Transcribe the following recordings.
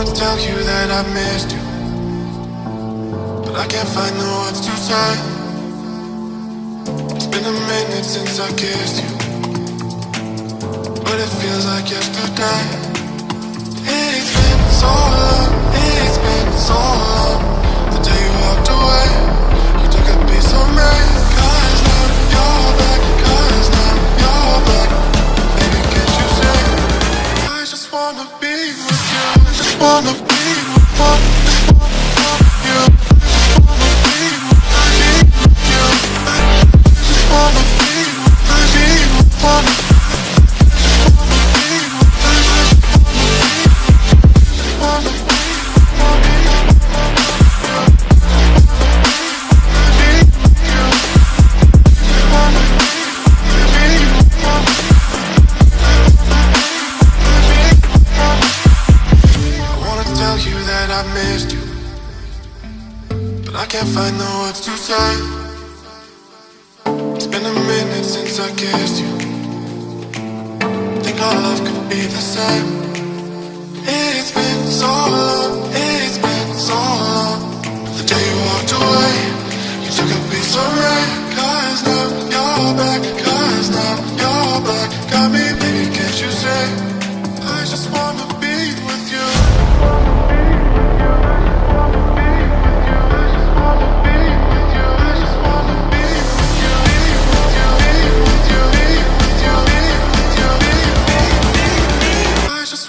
wanna tell you that I missed you, but I can't find the words to say. It's been a minute since I kissed you, but it feels like yesterday. It's been so long, it's been so long. The day you walked away, you took a piece of me. 'Cause now you're back, 'cause now you're back. Baby, can't you say, I just wanna be with you, I just wanna be with you, I just wanna be with you, I just wanna be with you. I missed you, but I can't find the words to say. It's been a minute since I kissed you. Think our love could be the same. It's been so long, it's been so long. The day you walked away, you took a piece of me. 'Cause now you're back, 'cause now you're back. Got me, baby, can't you say, I just wanna be with you.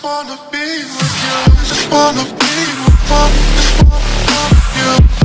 Wanna be with you, I just wanna be with you.